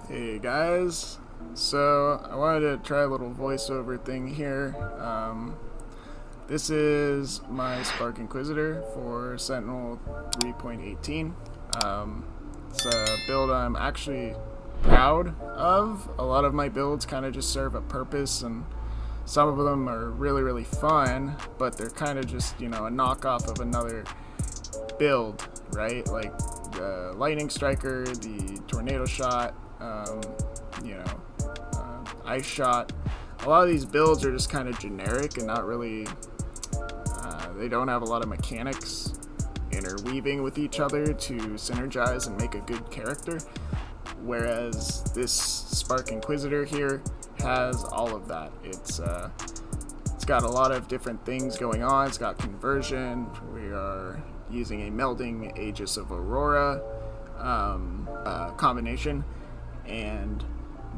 Hey guys, so I wanted to try a little voiceover thing here. This is my Spark Inquisitor for Sentinel 3.18. It's a build I'm actually proud of. A lot of my builds kind of just serve a purpose, and some of them are really fun, but they're kind of just, a knockoff of another build, right? Like the Lightning Striker, the Tornado Shot, Ice Shot. A lot of these builds are just kind of generic and not really, they don't have a lot of mechanics interweaving with each other to synergize and make a good character. Whereas this Spark Inquisitor here has all of that. It's got a lot of different things going on. It's got conversion. We are using a melding Aegis of Aurora combination, and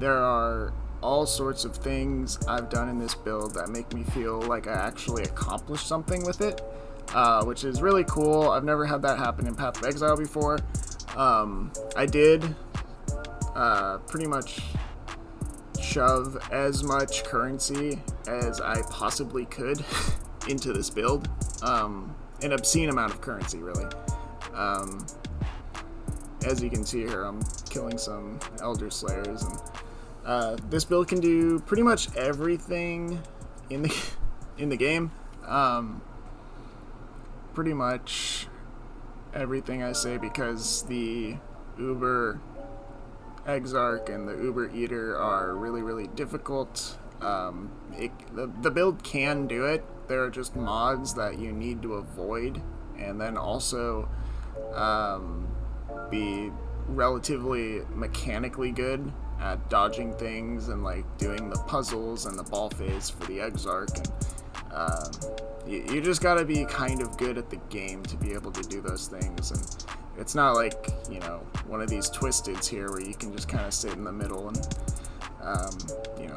there are all sorts of things I've done in this build that make me feel like I actually accomplished something with it, which is really cool. I've never had that happen in Path of Exile before. I did pretty much shove as much currency as I possibly could into this build. An obscene amount of currency, really. As you can see here, I'm killing some Elder Slayers, and this build can do pretty much everything in the game. Pretty much everything, I say, because the Uber Exarch and the Uber Eater are really difficult. The build can do it. There are just mods that you need to avoid, and then also be relatively mechanically good at dodging things and like doing the puzzles and the ball phase for the Exarch. And you just gotta be kind of good at the game to be able to do those things. And it's not like, one of these Twisteds here where you can just kind of sit in the middle and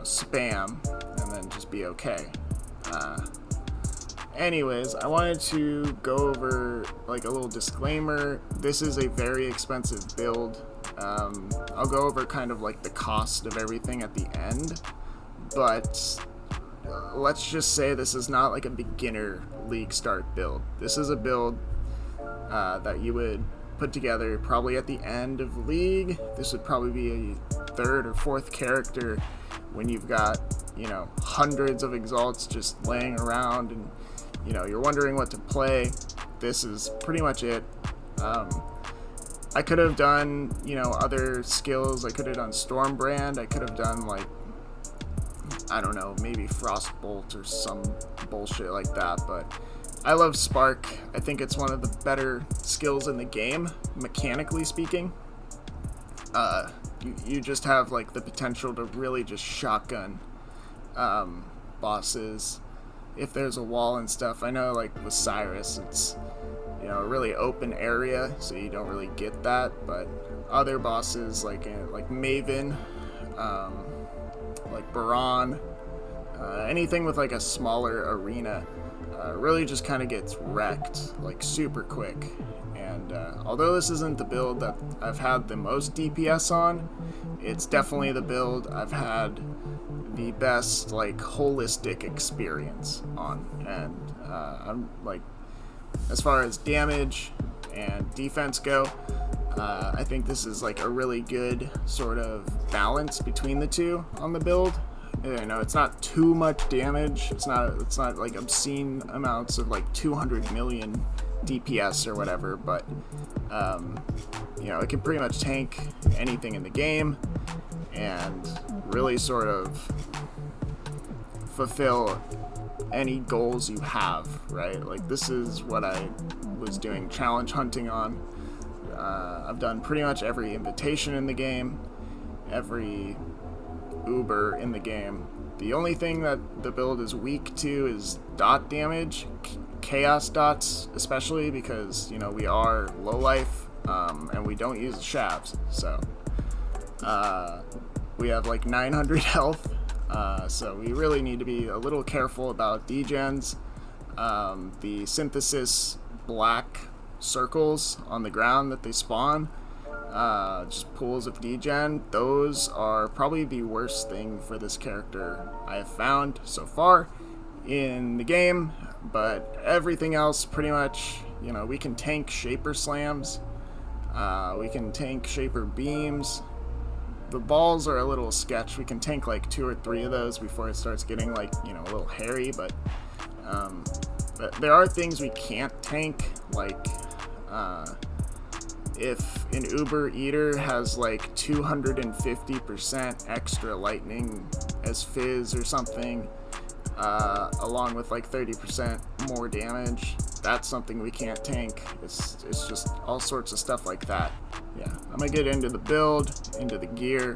spam and then just be okay. Anyways, I wanted to go over like a little disclaimer. This is a very expensive build. I'll go over kind of like the cost of everything at the end, but let's just say this is not like a beginner league start build. This is a build that you would put together probably at the end of league. This would probably be a third or fourth character when you've got, hundreds of exalts just laying around and you're wondering what to play. This is pretty much it. I could have done, other skills. I could have done Stormbrand. I could have done, like, I don't know, maybe Frostbolt or some bullshit like that. But I love Spark. I think it's one of the better skills in the game, mechanically speaking. You just have, like, the potential to really just shotgun bosses if there's a wall and stuff. I know, like, with Cyrus, it's, a really open area, so you don't really get that, but other bosses, like Maven, like Baron, anything with, like, a smaller arena, really just kind of gets wrecked, like, super quick. And although this isn't the build that I've had the most DPS on, it's definitely the build I've had the best, like, holistic experience on. And I'm like, as far as damage and defense go, I think this is like a really good sort of balance between the two on the build. It's not too much damage. It's not like obscene amounts of like 200 million DPS or whatever, but it can pretty much tank anything in the game and really sort of fulfill any goals you have, right? Like, this is what I was doing challenge hunting on. I've done pretty much every invitation in the game, every Uber in the game. The only thing that the build is weak to is dot damage, chaos dots especially, because we are low life, and we don't use the shavs, so we have like 900 health. So we really need to be a little careful about degens. The synthesis black circles on the ground that they spawn, just pools of degen. Those are probably the worst thing for this character I have found so far in the game, but everything else pretty much, we can tank shaper slams, we can tank shaper beams. The balls are a little sketch. We can tank like 2 or 3 of those before it starts getting like, a little hairy, but there are things we can't tank, like if an Uber Eater has like 250% extra lightning as fizz or something, along with like 30% more damage, that's something we can't tank. It's just all sorts of stuff like that. Yeah, I'm gonna get into the build, into the gear,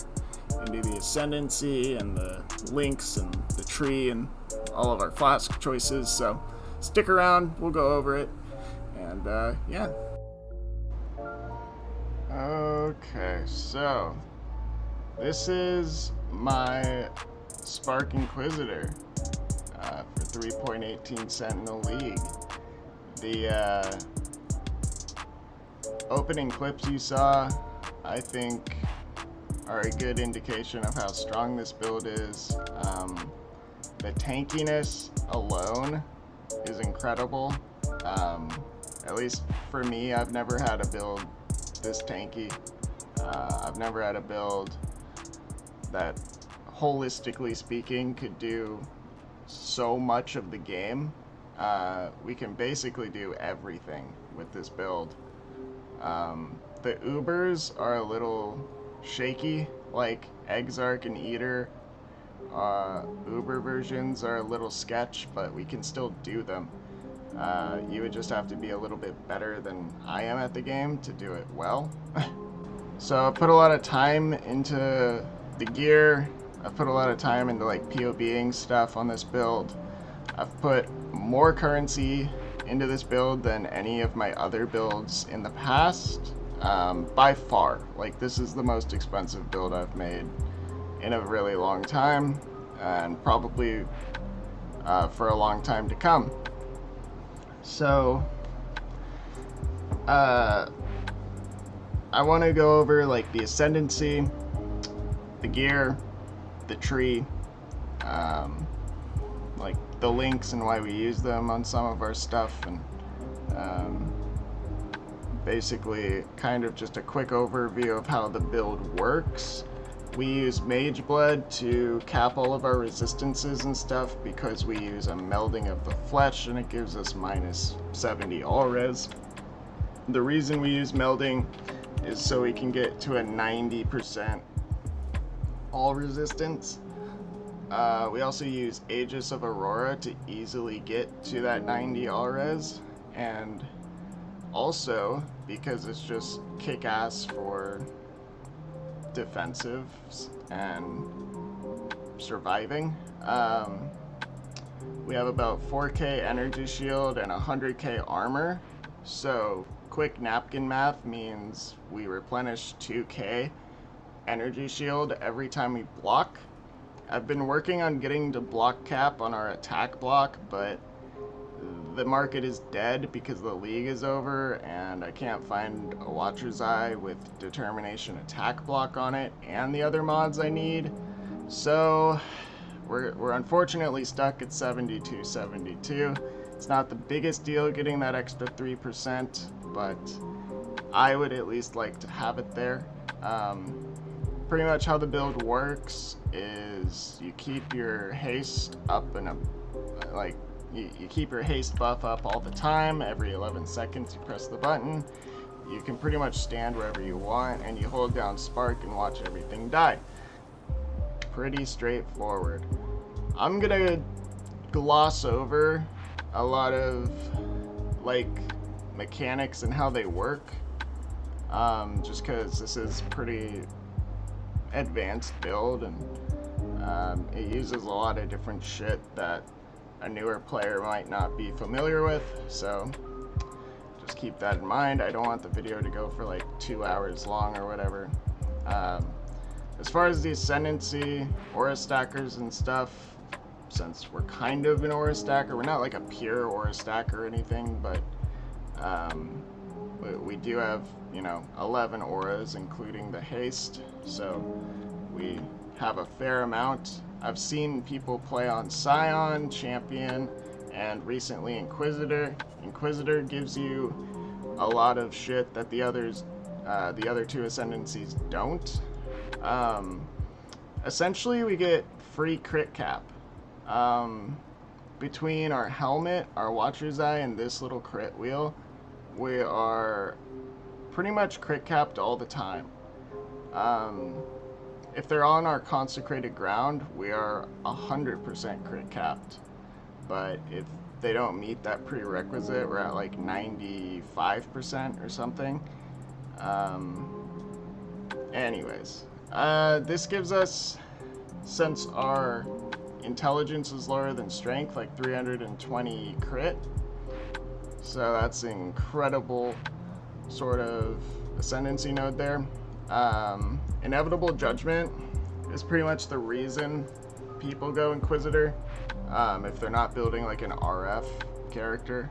into the Ascendancy and the links and the tree and all of our Flask choices, so stick around, we'll go over it, and yeah. Okay, so this is my Spark Inquisitor for 3.18 Sentinel League. The opening clips you saw, I think, are a good indication of how strong this build is. The tankiness alone is incredible. At least for me, I've never had a build this tanky. I've never had a build that, holistically speaking, could do so much of the game. We can basically do everything with this build. The Ubers are a little shaky, like Exarch and Eater. Uber versions are a little sketch, but we can still do them. You would just have to be a little bit better than I am at the game to do it well. So I put a lot of time into the gear. I put a lot of time into like POBing stuff on this build. I've put more currency into this build than any of my other builds in the past, by far. Like, this is the most expensive build I've made in a really long time, and probably for a long time to come. So I want to go over like the Ascendancy, the gear, the tree, like the links and why we use them on some of our stuff, and basically kind of just a quick overview of how the build works. We use Mage Blood to cap all of our resistances and stuff because we use a melding of the flesh and it gives us minus 70 all res. The reason we use melding is so we can get to a 90% all resistance. We also use Aegis of Aurora to easily get to that 90 all res, and also because it's just kick-ass for defensives and surviving. We have about 4k energy shield and 100k armor, so quick napkin math means we replenish 2k energy shield every time we block. I've been working on getting to block cap on our attack block, but the market is dead because the league is over and I can't find a Watcher's Eye with Determination attack block on it and the other mods I need. So we're unfortunately stuck at 72. It's not the biggest deal getting that extra 3%, but I would at least like to have it there. Pretty much how the build works is you keep your haste up and you keep your haste buff up all the time. Every 11 seconds you press the button. You can pretty much stand wherever you want and you hold down spark and watch everything die. Pretty straightforward. I'm gonna gloss over a lot of like mechanics and how they work, just because this is pretty advanced build and it uses a lot of different shit that a newer player might not be familiar with, so just keep that in mind. I don't want the video to go for like 2 hours long or whatever. As far as the Ascendancy, Aura Stackers and stuff, since we're kind of an Aura Stacker, we're not like a pure Aura Stacker or anything, but we do have, 11 auras, including the haste, so we have a fair amount. I've seen people play on Scion, Champion, and recently Inquisitor. Inquisitor gives you a lot of shit that the other two Ascendancies don't. Essentially, we get free crit cap. Between our helmet, our Watcher's Eye, and this little crit wheel, we are pretty much crit capped all the time. If they're on our consecrated ground, we are 100% crit capped. But if they don't meet that prerequisite, we're at like 95% or something. Anyways, this gives us, since our intelligence is lower than strength, like 320 crit. So that's an incredible sort of ascendancy node there. Inevitable Judgment is pretty much the reason people go Inquisitor, if they're not building like an RF character.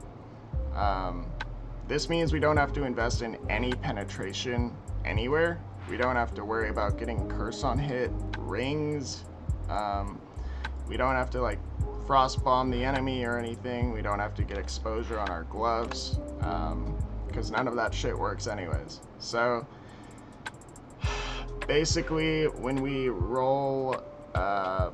This means we don't have to invest in any penetration anywhere. We don't have to worry about getting curse on hit, rings. We don't have to like frost bomb the enemy or anything. We don't have to get exposure on our gloves, because none of that shit works anyways. So basically, when we roll,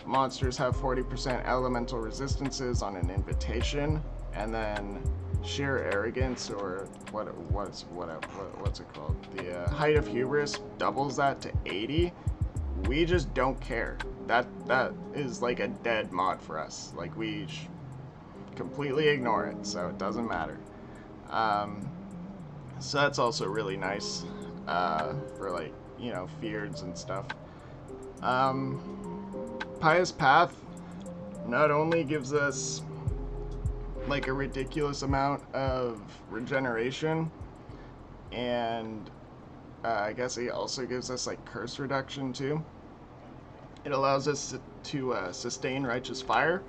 monsters have 40% elemental resistances on an invitation, and then sheer arrogance, or what's it called? The height of hubris doubles that to 80. We just don't care. That is like a dead mod for us. Like, we completely ignore it, so it doesn't matter. So that's also really nice for like, feareds and stuff. Pious Path not only gives us like a ridiculous amount of regeneration, and I guess it also gives us like curse reduction too. It allows us to sustain Righteous Fire,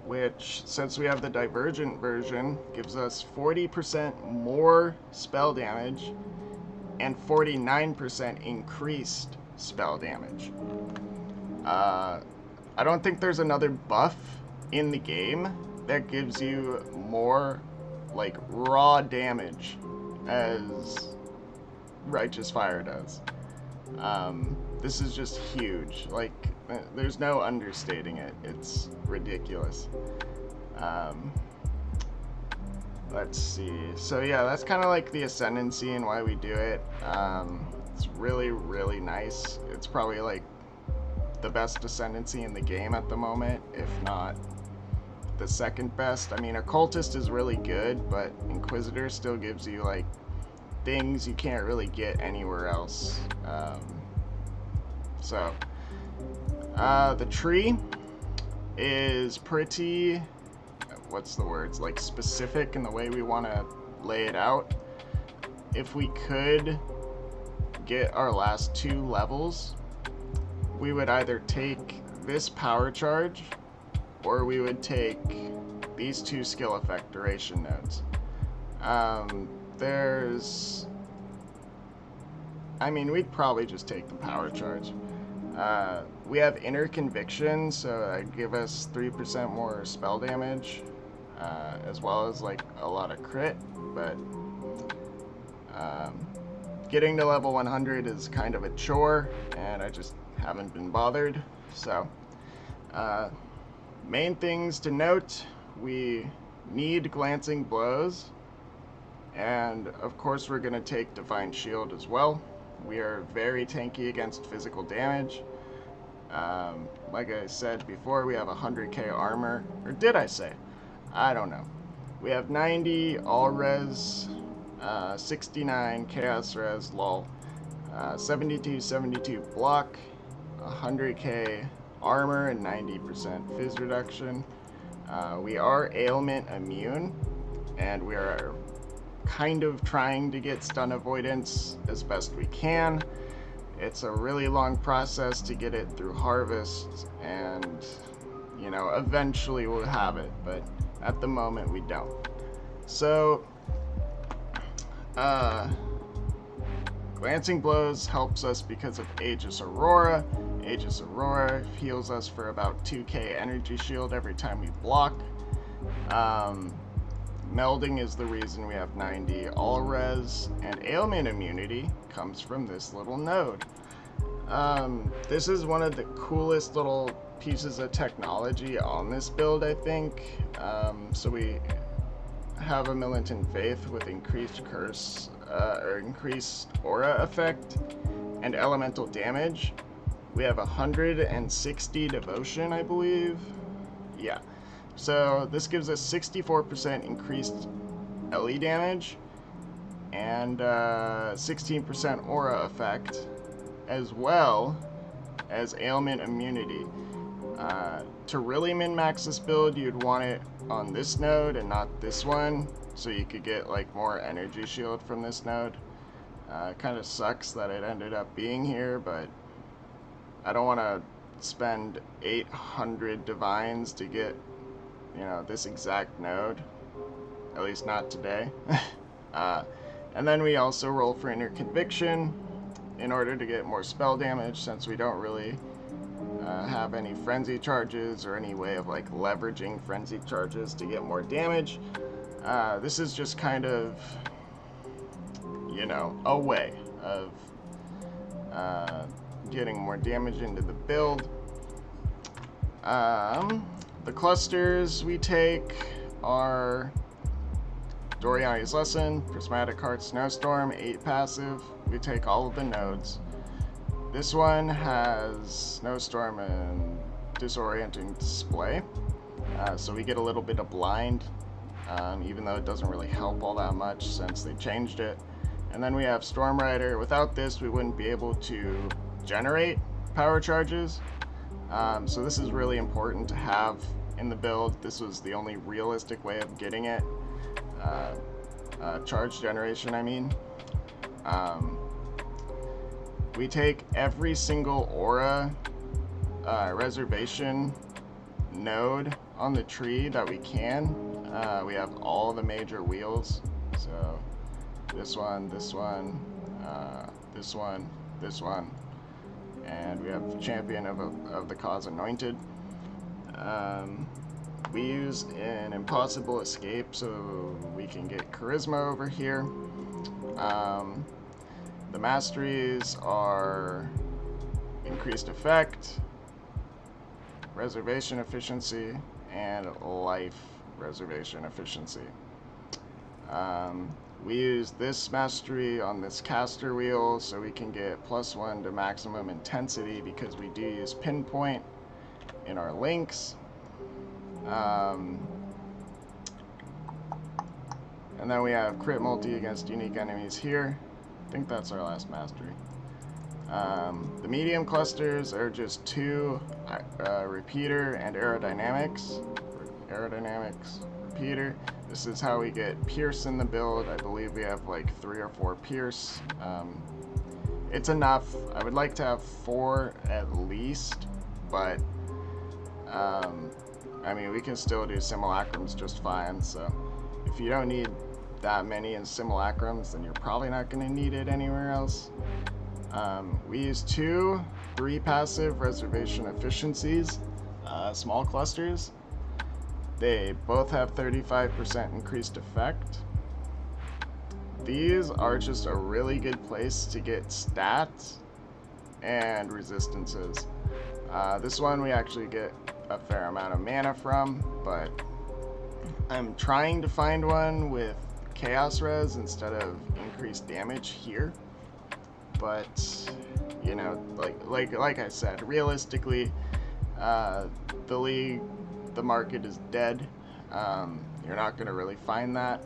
which, since we have the Divergent version, gives us 40% more spell damage and 49% increased spell damage. I don't think there's another buff in the game that gives you more like raw damage as Righteous Fire does. This is just huge. Like, there's no understating it. It's ridiculous. Let's see. So yeah, that's kind of like the Ascendancy and why we do it. It's really, really nice. It's probably like the best Ascendancy in the game at the moment, if not the second best. I mean, Occultist is really good, but Inquisitor still gives you like things you can't really get anywhere else. The tree is pretty, what's the words, like specific in the way we want to lay it out. If we could get our last 2 levels, we would either take this power charge, or we would take these 2 skill effect duration nodes. We'd probably just take the power charge. We have Inner Conviction, so that give us 3% more spell damage, as well as like a lot of crit, but getting to level 100 is kind of a chore, and I just haven't been bothered. So main things to note: we need Glancing Blows, and of course we're going to take Divine Shield as well. We are very tanky against physical damage. Like I said before, we have 100k armor, or did I say? I don't know. We have 90 all res, 69 chaos res, lol, 72 block, 100k armor, and 90% phys reduction. We are ailment immune, and we are kind of trying to get stun avoidance as best we can. It's a really long process to get it through harvest, and eventually we'll have it, but at the moment we don't. So Glancing Blows helps us because of Aegis Aurora. Aegis Aurora heals us for about 2k energy shield every time we block. Melding is the reason we have 90 all res, and ailment immunity comes from this little node. This is one of the coolest little pieces of technology on this build, I think. So we have a Militant Faith with increased curse, or increased aura effect, and elemental damage. We have 160 devotion, I believe. Yeah. So this gives us 64% increased LE damage and 16% aura effect, as well as ailment immunity. To really min-max this build, you'd want it on this node and not this one, so you could get like more energy shield from this node. Kind of sucks that it ended up being here, but I don't want to spend 800 divines to get, you know, this exact node. At least not today. And then we also roll for Inner Conviction in order to get more spell damage, since we don't really have any frenzy charges or any way of like leveraging frenzy charges to get more damage. This is just kind of, you know, a way of getting more damage into the build. The clusters we take are Doriani's Lesson, Prismatic Heart, Snowstorm, 8 passive. We take all of the nodes. This one has Snowstorm and Disorienting Display, so we get a little bit of blind, even though it doesn't really help all that much since they changed it. And then we have Storm Rider. Without this, we wouldn't be able to generate power charges, so this is really important to have in the build. This was the only realistic way of getting it. Charge generation, I mean. We take every single aura reservation node on the tree that we can. We have all the major wheels, so this one, this one, this one, this one, and we have Champion of the Cause Anointed. We use an Impossible Escape so we can get Charisma over here. The masteries are Increased Effect, Reservation Efficiency, and Life Reservation Efficiency. We use this mastery on this caster wheel so we can get +1 to maximum intensity, because we do use Pinpoint in our links. And then we have Crit Multi against unique enemies here. I think that's our last mastery. The medium clusters are just 2 repeater and aerodynamics. Aerodynamics, repeater. This is how we get Pierce in the build. I believe we have like 3 or 4 Pierce. It's enough. I would like to have 4 at least, but I mean, we can still do simulacrums just fine, so if you don't need that many in simulacrums, then you're probably not going to need it anywhere else. We use 2 3 passive reservation efficiencies, small clusters. They both have 35% increased effect. These are just a really good place to get stats and resistances. This one we actually get a fair amount of mana from, but I'm trying to find one with chaos res instead of increased damage here. But you know, like I said, realistically, the league, the market is dead. You're not gonna really find that.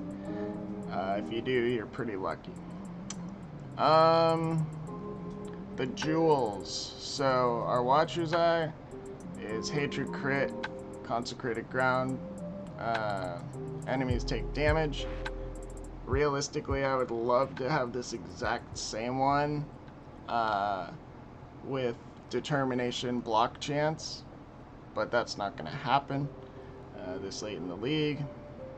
If you do, you're pretty lucky. The jewels. So our Watcher's Eye is Hatred Crit, Consecrated Ground. Enemies take damage. Realistically, I would love to have this exact same one with Determination block chance, but that's not going to happen this late in the league,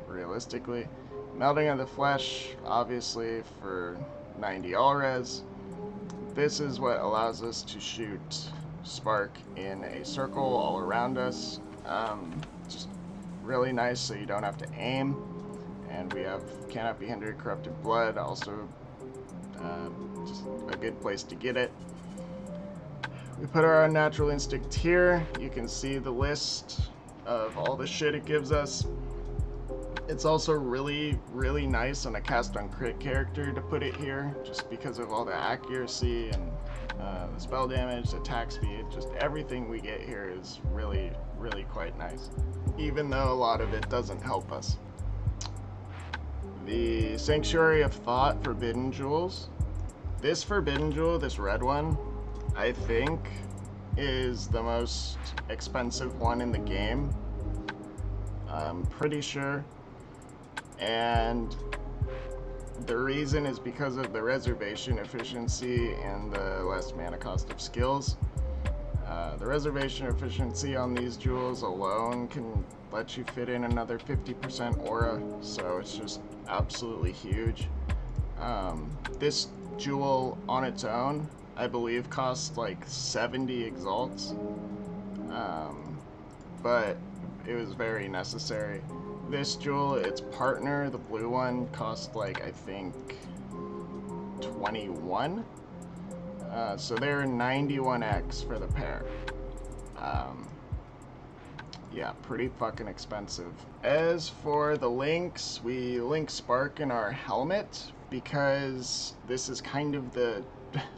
realistically. Melting of the Flesh, obviously, for 90 all res. this is what allows us to shoot spark in a circle all around us. Just really nice, so you don't have to aim. And we have cannot be hindered, corrupted blood, also just a good place to get it. We put our unnatural instinct here. You can see the list of all the shit it gives us. It's also really, really nice on a cast on crit character to put it here, just because of all the accuracy and the spell damage, attack speed, just everything we get here is really, really quite nice, even though a lot of it doesn't help us. The Sanctuary of Thought Forbidden Jewels. This Forbidden Jewel, this red one, I think is the most expensive one in the game. I'm pretty sure. And the reason is because of the reservation efficiency and the less mana cost of skills. The reservation efficiency on these jewels alone can let you fit in another 50% aura, so it's just absolutely huge. This jewel on its own, I believe, costs like 70 exalts, but it was very necessary. This jewel, its partner, the blue one, cost like, I think, 21. So they're 91x for the pair. Yeah, pretty fucking expensive. As for the links, we link Spark in our helmet because this is kind of the...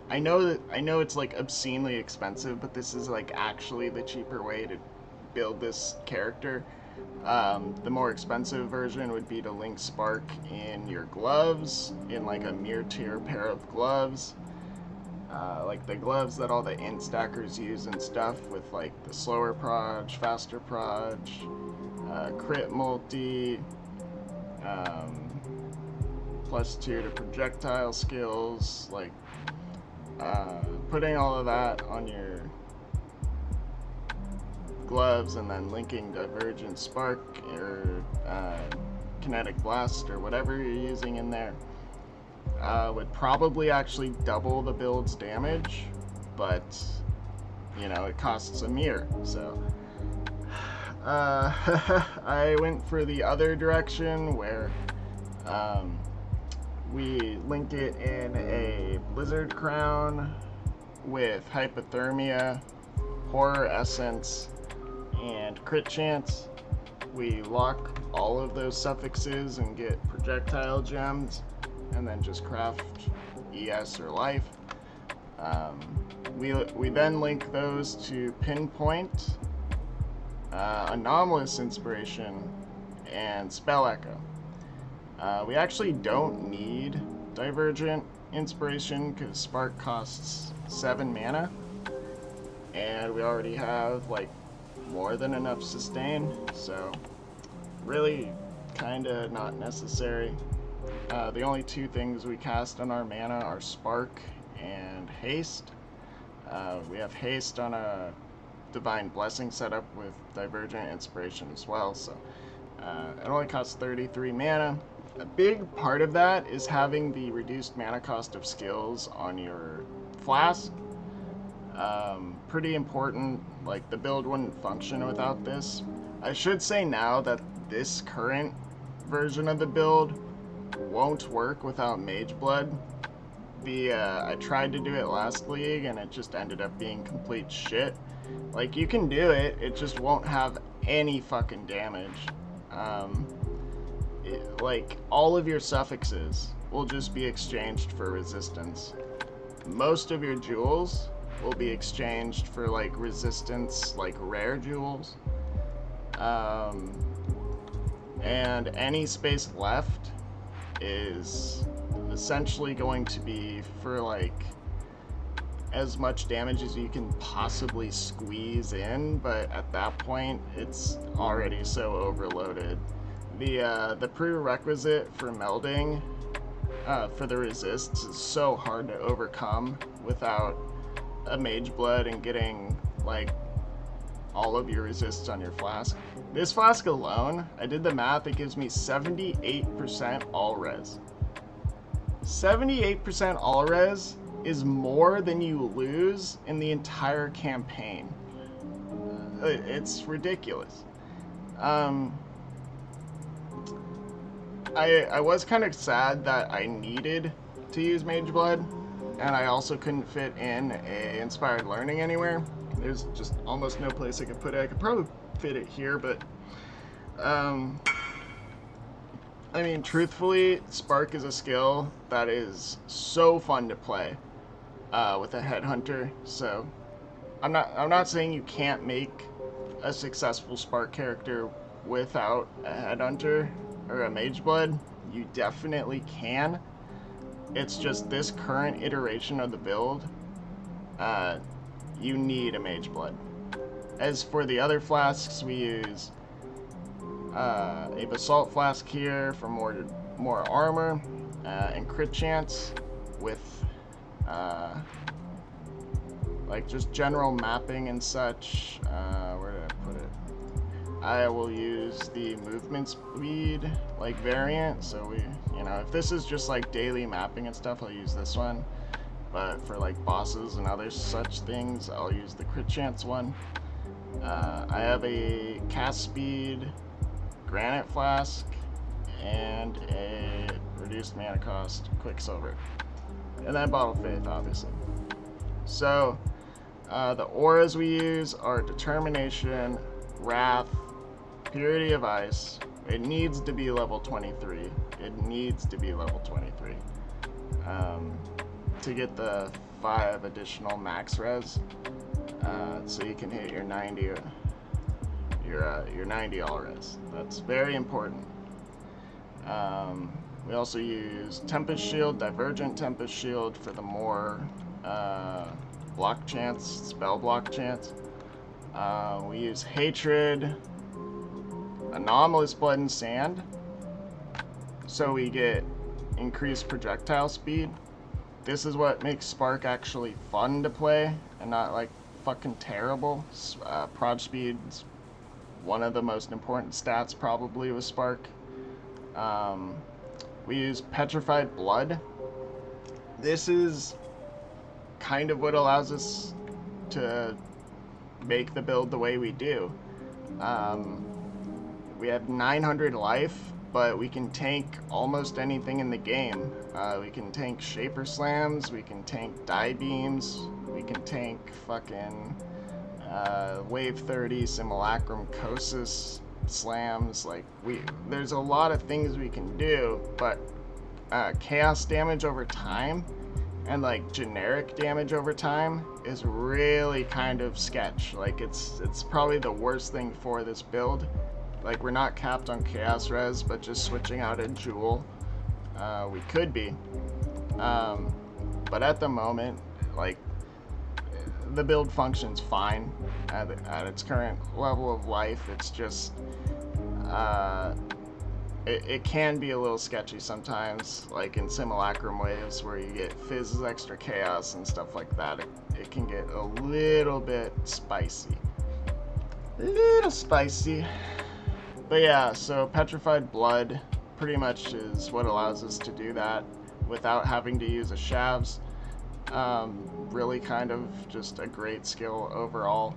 I know it's like obscenely expensive, but this is like actually the cheaper way to build this character. The more expensive version would be to link Spark in your gloves, in like a mere tier pair of gloves. Like the gloves that all the int stackers use and stuff, with like the slower proj, faster proj, crit multi, +2 to projectile skills, like putting all of that on your gloves and then linking Divergent Spark or Kinetic Blast or whatever you're using in there would probably actually double the build's damage, but you know, it costs a mere, so I went for the other direction where we link it in a Blizzard Crown with Hypothermia, Horror Essence, and Crit Chance. We lock all of those suffixes and get projectile gems, and then just craft ES or life. We then link those to Pinpoint, Anomalous Inspiration, and Spell Echo. We actually don't need Divergent Inspiration because Spark costs 7 mana, and we already have like more than enough sustain, so really kinda not necessary. The only two things we cast on our mana are Spark and Haste. We have Haste on a Divine Blessing setup with Divergent Inspiration as well, so it only costs 33 mana. A big part of that is having the reduced mana cost of skills on your Flask. Pretty important, like the build wouldn't function without this. I should say now that this current version of the build won't work without Mage Blood. I tried to do it last league and it just ended up being complete shit. Like, you can do it, it just won't have any fucking damage. Like, all of your suffixes will just be exchanged for resistance. Most of your jewels will be exchanged for like resistance, like rare jewels. And any space left is essentially going to be for like as much damage as you can possibly squeeze in, but at that point it's already so overloaded. The prerequisite for melding for the resists is so hard to overcome without a Mage Blood and getting like all of your resists on your Flask. This Flask alone, I did the math, it gives me 78% all res. 78% all res is more than you lose in the entire campaign. It's ridiculous. I was kind of sad that I needed to use Mage Blood, and I also couldn't fit in a Inspired Learning anywhere. There's just almost no place I could put it. I could probably fit it here, but I mean, truthfully, Spark is a skill that is so fun to play with a Headhunter. So I'm not saying you can't make a successful Spark character without a Headhunter or a Mage Blood. You definitely can. It's just this current iteration of the build, you need a Mage Blood. As for the other flasks, we use a Basalt Flask here for more armor and crit chance with like just general mapping and such. Where did I put it? I will use the movement speed like variant. So we, if this is just like daily mapping and stuff, I'll use this one. But for like bosses and other such things, I'll use the crit chance one. I have a cast speed granite flask and a reduced mana cost quicksilver, and then bottle faith, obviously. So the auras we use are determination, wrath, purity of ice. It needs to be level 23. It needs to be level 23 to get the 5 additional max res, so you can hit your 90 your 90 all res. That's very important. We also use Tempest Shield, Divergent Tempest Shield for the more block chance, spell block chance. We use Hatred, Anomalous Blood and Sand, so we get increased projectile speed. This is what makes Spark actually fun to play and not like fucking terrible. Proj speed's one of the most important stats probably with Spark. We use Petrified Blood. This is kind of what allows us to make the build the way we do. We have 900 life, but we can tank almost anything in the game. We can tank Shaper Slams, we can tank Die Beams, we can tank fucking Wave 30, Simulacrum, Kosis slams. Like, there's a lot of things we can do, but chaos damage over time and like generic damage over time is really kind of sketch. Like, it's probably the worst thing for this build. Like, we're not capped on chaos res, but just switching out a jewel, we could be. But at the moment, like, the build functions fine at its current level of life. It's just it can be a little sketchy sometimes, like in Simulacrum waves where you get Fizz's extra chaos and stuff like that. It can get a little bit spicy. But yeah, so Petrified Blood pretty much is what allows us to do that without having to use a Shavs. Really kind of just a great skill overall.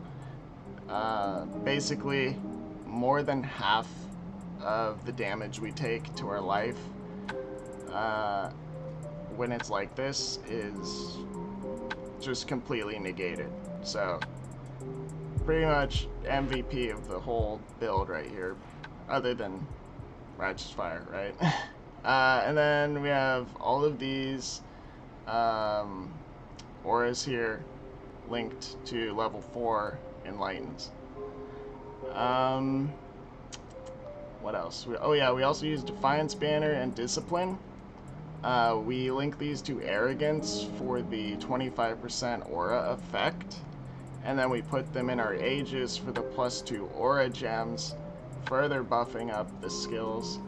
Basically, more than half of the damage we take to our life when it's like this is just completely negated. So pretty much MVP of the whole build right here, other than Righteous Fire, right? And then we have all of these auras here linked to level 4 Enlightens. What else? We also use Defiance Banner and Discipline. We link these to Arrogance for the 25% aura effect, and then we put them in our Aegis for the +2 aura gems, further buffing up the skills.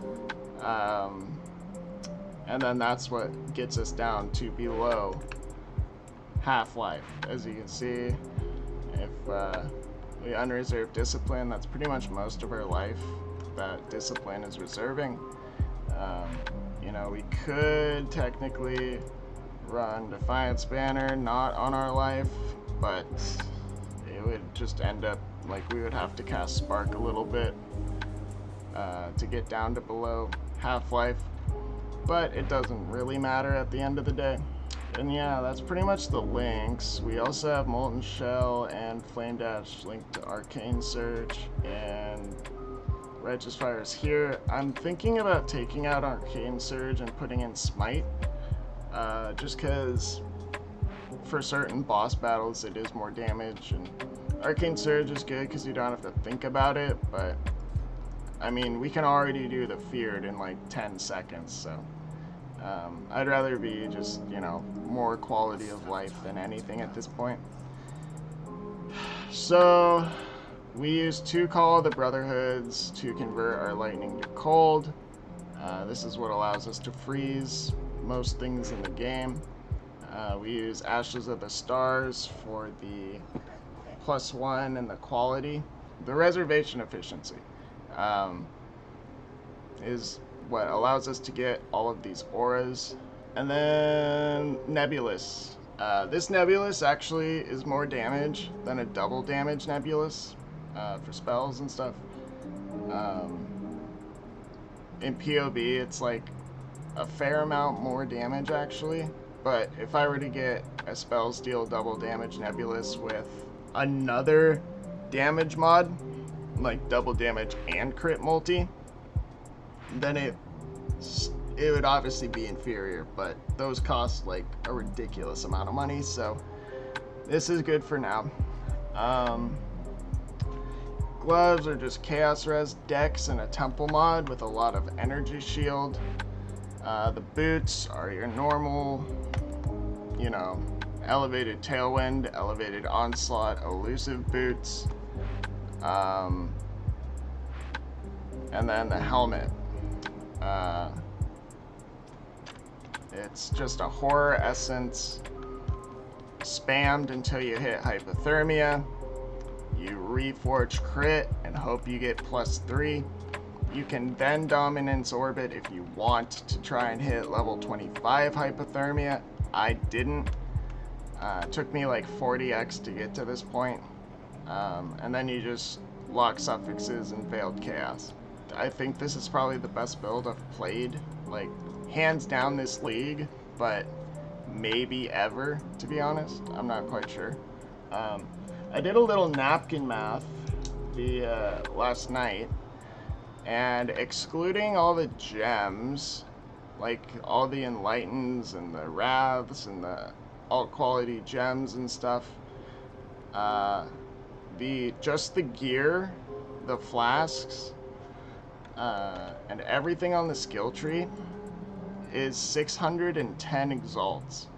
And then that's what gets us down to below half-life. As you can see, if we unreserve Discipline, that's pretty much most of our life that Discipline is reserving. We could technically run Defiance Banner, not on our life, but it would just end up like we would have to cast Spark a little bit to get down to below half-life, but it doesn't really matter at the end of the day. And yeah, that's pretty much the links. We also have Molten Shell and Flame Dash linked to Arcane Surge, and Righteous Fire is here. I'm thinking about taking out Arcane Surge and putting in Smite, just because for certain boss battles it is more damage, and Arcane Surge is good because you don't have to think about it, but I mean, we can already do the Feared in like 10 seconds, so I'd rather be just, you know, more quality of life than anything at this point. So we use 2 Call of the Brotherhoods to convert our lightning to cold. This is what allows us to freeze most things in the game. We use Ashes of the Stars for the +1 and the quality. The reservation efficiency is what allows us to get all of these auras. And then Nebulous. This Nebulous actually is more damage than a double damage Nebulous for spells and stuff. In POE, it's like a fair amount more damage actually, but if I were to get a spells deal double damage Nebulous with another damage mod, like double damage and crit multi, then it would obviously be inferior, but those cost like a ridiculous amount of money, so this is good for now. Gloves are just Chaos Res Dex and a Temple mod with a lot of energy shield. The boots are your normal, you know, elevated Tailwind, elevated Onslaught, elusive boots. And then the helmet. It's just a Horror Essence spammed until you hit Hypothermia. You reforge crit and hope you get +3. You can then Dominance Orbit if you want to try and hit level 25 Hypothermia. I didn't. It took me like 40x to get to this point. And then you just lock Suffixes and Veiled Chaos. I think this is probably the best build I've played, like hands down this league, but maybe ever, to be honest. I'm not quite sure. I did a little napkin math last night, and excluding all the gems, like all the Enlightens and the Wraths and the alt quality gems and stuff, just the gear, the flasks, and everything on the skill tree is 610 exalts.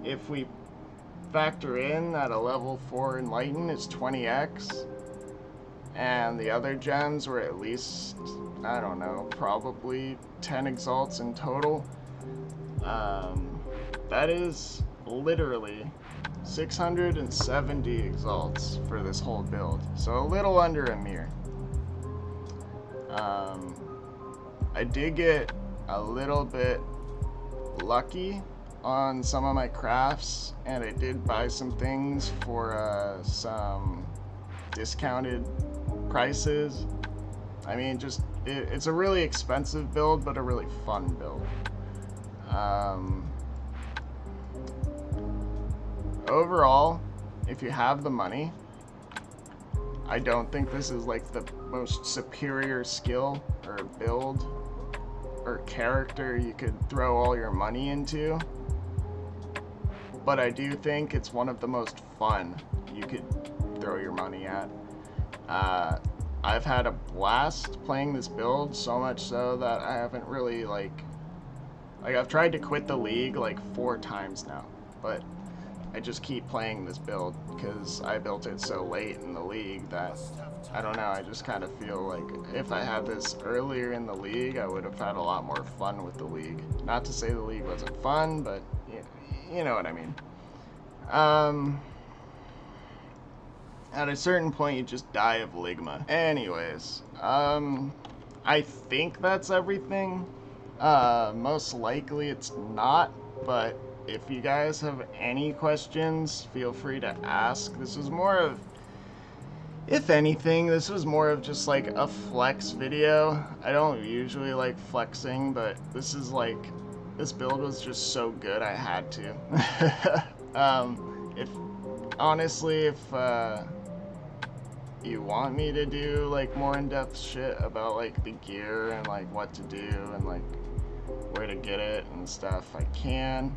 If we factor in that a level 4 Enlighten is 20x, and the other gems were at least, I don't know, probably 10 exalts in total, that is literally 670 exalts for this whole build, so a little under a mirror. I did get a little bit lucky on some of my crafts, and I did buy some things for some discounted prices. I mean, just it's a really expensive build, but a really fun build. Overall, if you have the money, I don't think this is like the most superior skill or build or character you could throw all your money into, but I do think it's one of the most fun you could throw your money at. I've had a blast playing this build, so much so that I haven't really like I've tried to quit the league like 4 times now, but I just keep playing this build because I built it so late in the league that, I don't know, I just kind of feel like if I had this earlier in the league, I would have had a lot more fun with the league. Not to say the league wasn't fun, but you know what I mean. At a certain point, you just die of Ligma. Anyways, I think that's everything. Most likely it's not, but if you guys have any questions, feel free to ask. This was more of, if anything, this was more of just like a flex video. I don't usually like flexing, but this is like, this build was just so good I had to. If honestly, if you want me to do like more in-depth shit about like the gear and like what to do and like where to get it and stuff, I can.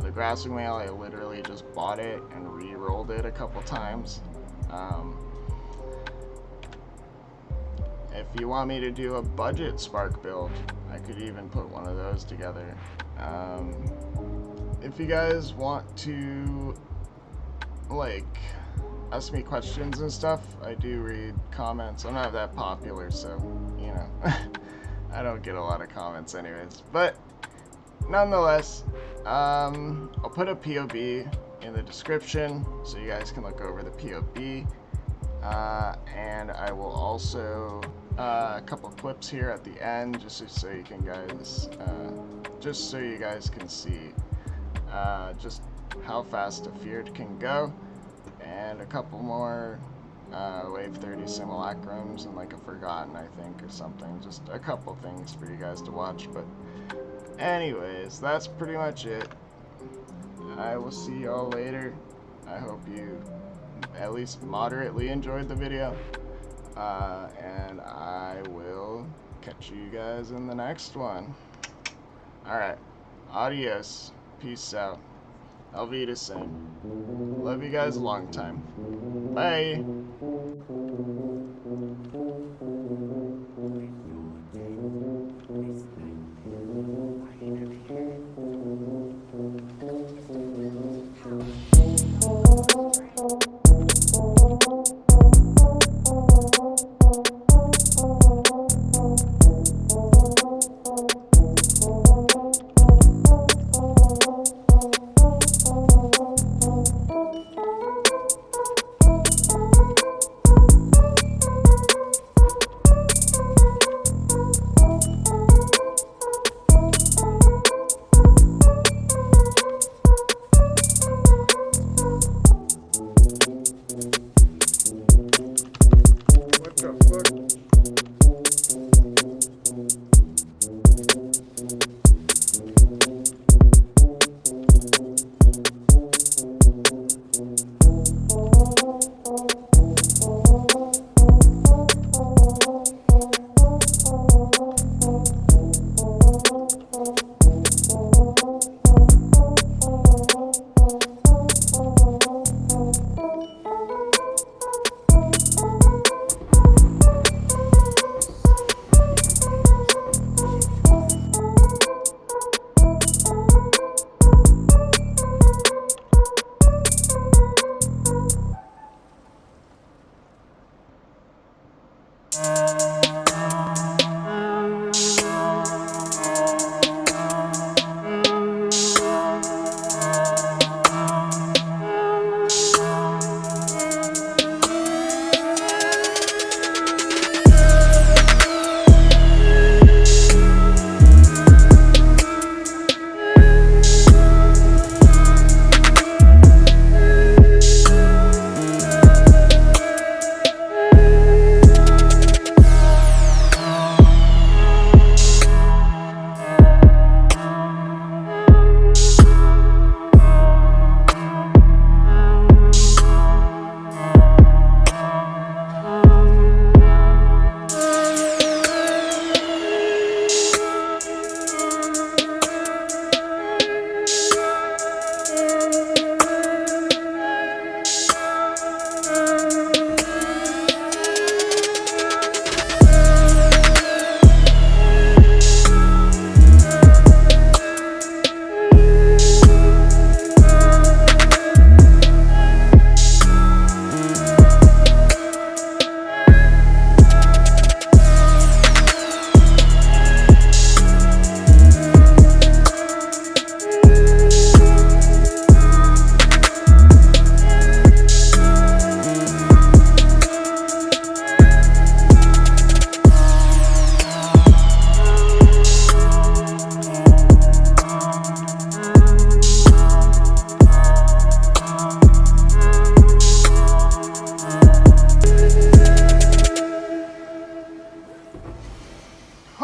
The grasping mail, I literally just bought it and re-rolled it a couple times. If you want me to do a budget spark build, I could even put one of those together. If you guys want to like ask me questions and stuff, I do read comments. I'm not that popular, so you know. I don't get a lot of comments anyways, but nonetheless, I'll put a POB in the description so you guys can look over the POB, and I will also a couple clips here at the end just so you can guys just so you guys can see just how fast a feared can go, and a couple more wave 30 simulacrums and like a forgotten, I think, or something. Just a couple things for you guys to watch. But anyways, that's pretty much it. I will see y'all later. I hope you at least moderately enjoyed the video, and I will catch you guys in the next one. Alright, adios, peace out, I'll be the same. Love you guys a long time. Bye.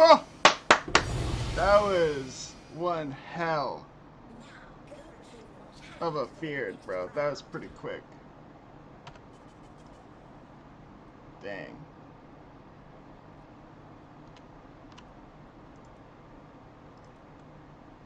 Huh! That was one hell of a feared, bro. That was pretty quick. Dang.